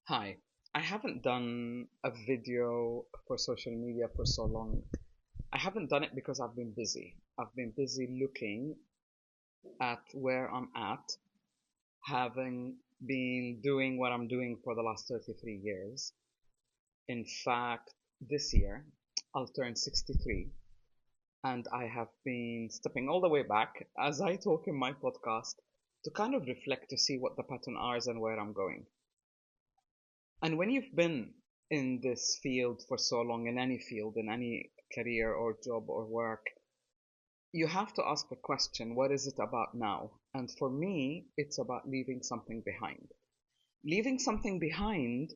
Hi, I haven't done a video for social media for so long. I haven't done it because I've been busy. I've been busy looking at where I'm at, having been doing what I'm doing for the last 33 years. In fact, this year I'll turn 63, and I have been stepping all the way back as I talk in my podcast to kind of reflect to see what the pattern are and where I'm going. And when you've been in this field for so long, in any field, in any career or job or work, you have to ask the question, what is it about now? And for me, it's about leaving something behind. Leaving something behind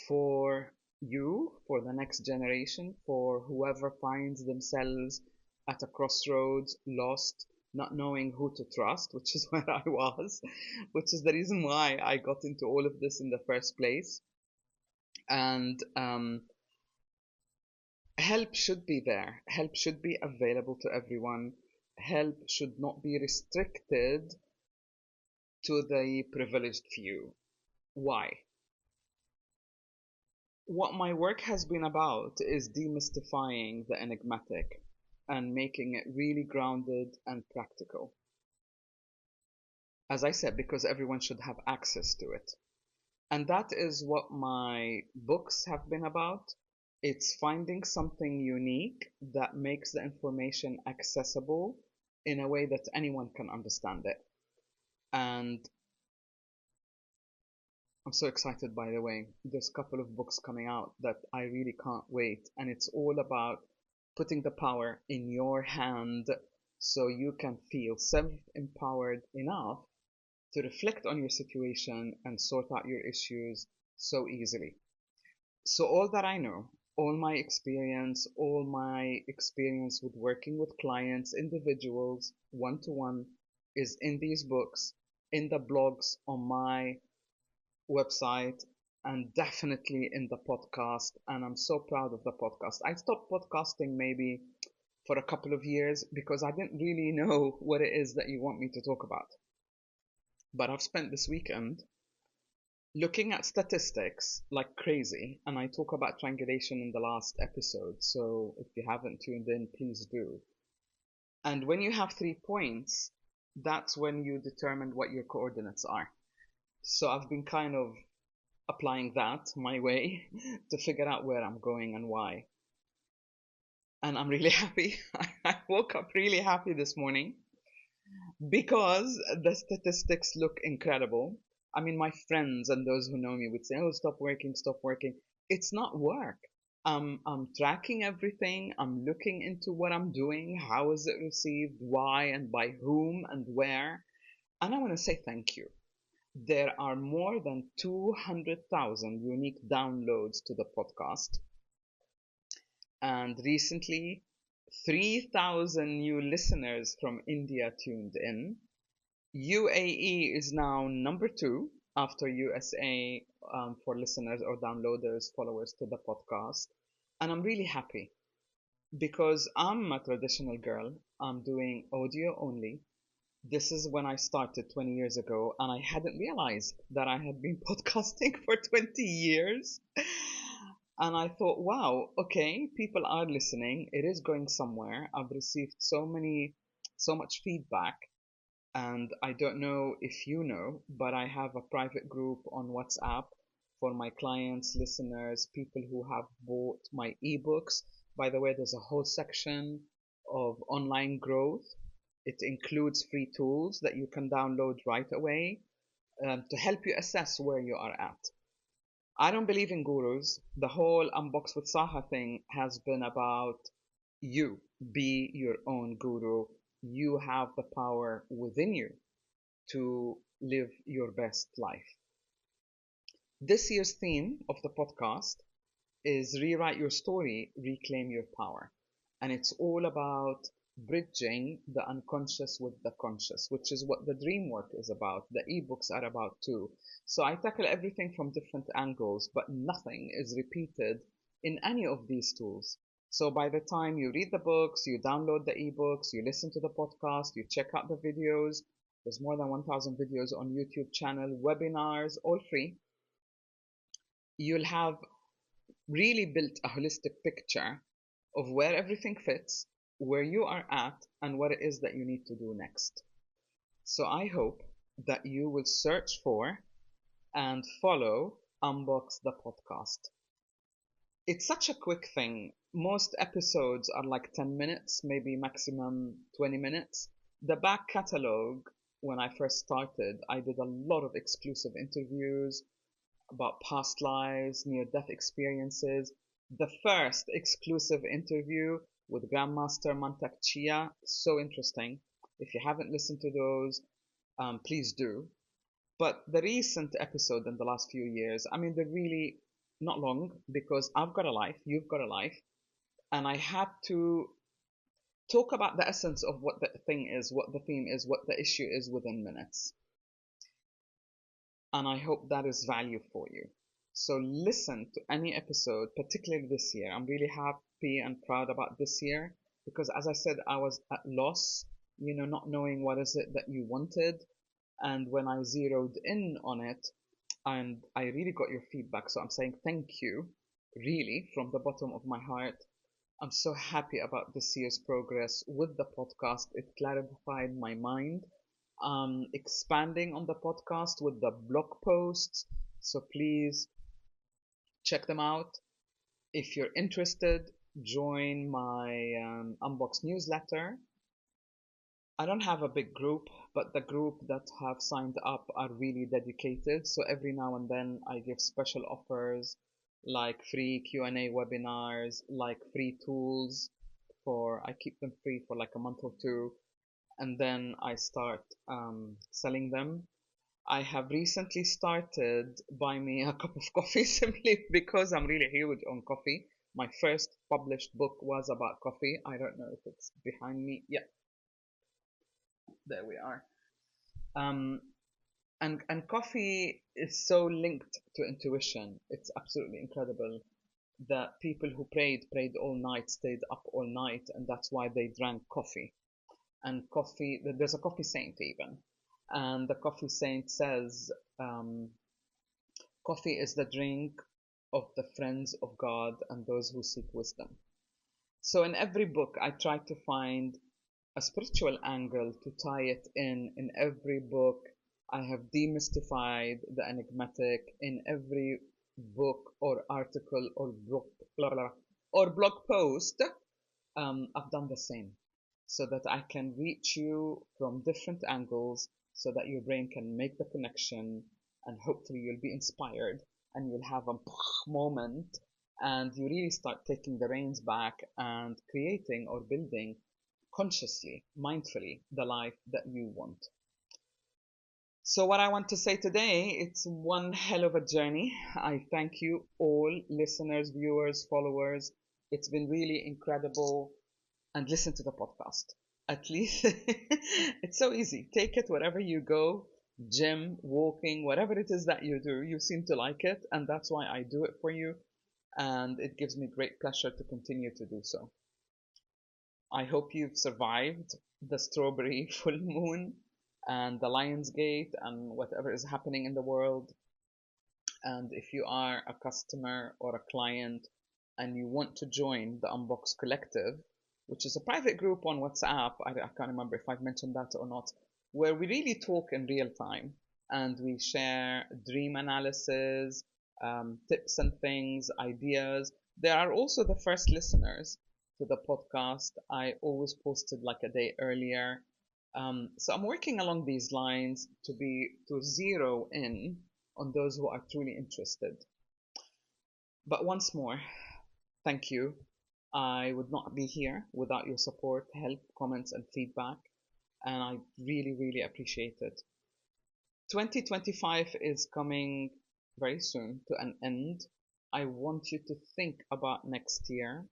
for you, for the next generation, for whoever finds themselves at a crossroads, lost, not knowing who to trust, which is where I was, which is the reason why I got into all of this in the first place. And help should be there. Help should be available to everyone. Help should not be restricted to the privileged few. Why? What my work has been about is demystifying the enigmatic and making it really grounded and practical. As I said, because everyone should have access to it. And that is what my books have been about. It's finding something unique that makes the information accessible in a way that anyone can understand it. And I'm so excited, by the way. There's a couple of books coming out that I really can't wait. And it's all about putting the power in your hand so you can feel self-empowered enough to reflect on your situation and sort out your issues so easily. So all that I know, all my experience with working with clients, individuals, one to one, is in these books, in the blogs on my website, and definitely in the podcast. And I'm so proud of the podcast. I stopped podcasting maybe for a couple of years because I didn't really know what it is that you want me to talk about. But I've spent this weekend looking at statistics like crazy, and I talk about triangulation in the last episode, so if you haven't tuned in, please do. And when you have 3 points, that's when you determine what your coordinates are. So I've been kind of applying that my way to figure out where I'm going and why. And I'm really happy. I woke up really happy this morning because the statistics look incredible. I mean, my friends and those who know me would say, "Oh, stop working, stop working." It's not work. I'm tracking everything. I'm looking into what I'm doing. How is it received? Why and by whom and where? And I want to say thank you. There are more than 200,000 unique downloads to the podcast. And recently, 3,000 new listeners from India tuned in. UAE is now number two after USA for listeners or downloaders, followers to the podcast. And I'm really happy because I'm a traditional girl. I'm doing audio only. This is when I started 20 years ago, and I hadn't realized that I had been podcasting for 20 years. And I thought, wow, okay, people are listening. It is going somewhere. I've received so much feedback. And I don't know if you know, but I have a private group on WhatsApp for my clients, listeners, people who have bought my ebooks. By the way, there's a whole section of online growth. It includes free tools that you can download right away to help you assess where you are at. I don't believe in gurus. The whole Unbox with Sahar thing has been about you. Be your own guru. You have the power within you to live your best life. This year's theme of the podcast is Rewrite Your Story, Reclaim Your Power. And it's all about bridging the unconscious with the conscious, which is what the dream work is about. The ebooks are about too. So I tackle everything from different angles, but nothing is repeated in any of these tools. So by the time you read the books, you download the ebooks, you listen to the podcast, you check out the videos, there's more than 1,000 videos on YouTube channel, webinars, all free. you'll have really built a holistic picture of where everything fits, where you are at, and what it is that you need to do next. So I hope that you will search for and follow Unbox the podcast. It's such a quick thing. Most episodes are like 10 minutes, maybe maximum 20 minutes. The back catalog, when I first started, I did a lot of exclusive interviews about past lives, near death experiences. The first exclusive interview with Grandmaster Mantak Chia, so interesting. If you haven't listened to those, please do. But the recent episode in the last few years, I mean, they're really not long because I've got a life, you've got a life, and I had to talk about the essence of what the thing is, what the theme is, what the issue is within minutes. And I hope that is value for you. So listen to any episode, particularly this year. I'm really happy and proud about this year because, as I said, I was at loss, not knowing what is it that you wanted. And when I zeroed in on it, and I really got your feedback, so I'm saying thank you, really, from the bottom of my heart. I'm so happy about this year's progress with the podcast. It clarified my mind. Expanding on the podcast with the blog posts, so please check them out. If you're interested, join my Unbox newsletter. I don't have a big group, but the group that have signed up are really dedicated. So every now and then I give special offers like free Q&A webinars, like free tools I keep them free for like a month or two, and then I start selling them. I have recently started Buy Me a Cup of Coffee simply because I'm really huge on coffee. My first published book was about coffee. I don't know if it's behind me. Yeah, there we are. Um, and coffee is so linked to intuition. It's absolutely incredible that people who prayed all night, stayed up all night, and that's why they drank coffee. And coffee, there's a coffee saint even, and the coffee saint says, um, coffee is the drink of the friends of God and those who seek wisdom. So in every book, I try to find a spiritual angle to tie it in. In every book, I have demystified the enigmatic. In every book or article or blog post, I've done the same so that I can reach you from different angles so that your brain can make the connection and hopefully you'll be inspired and you'll have a moment and you really start taking the reins back and creating or building consciously, mindfully, the life that you want. So what I want to say today, it's one hell of a journey. I thank you all, listeners, viewers, followers. It's been really incredible. And listen to the podcast. At least it's so easy. Take it wherever you go, gym, walking, whatever it is that you do, you seem to like it. And that's why I do it for you. And it gives me great pleasure to continue to do so. I hope you've survived the strawberry full moon and the Lion's Gate and whatever is happening in the world. And if you are a customer or a client and you want to join the Unbox Collective, which is a private group on WhatsApp, I can't remember if I've mentioned that or not, where we really talk in real time and we share dream analysis, tips and things, ideas. They are also the first listeners to the podcast. I always posted like a day earlier. So I'm working along these lines to zero in on those who are truly interested. But once more, thank you. I would not be here without your support, help, comments, and feedback, and I really, really appreciate it. 2025 is coming very soon to an end. I want you to think about next year.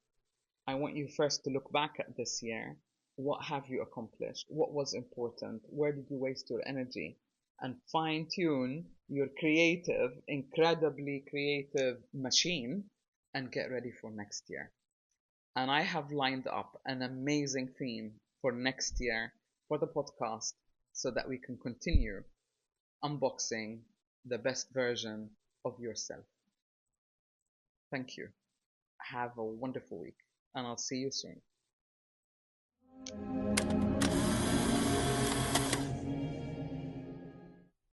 I want you first to look back at this year. What have you accomplished? What was important? Where did you waste your energy? And fine tune your creative, incredibly creative machine and get ready for next year. And I have lined up an amazing theme for next year for the podcast so that we can continue unboxing the best version of yourself. Thank you. Have a wonderful week, and I'll see you soon.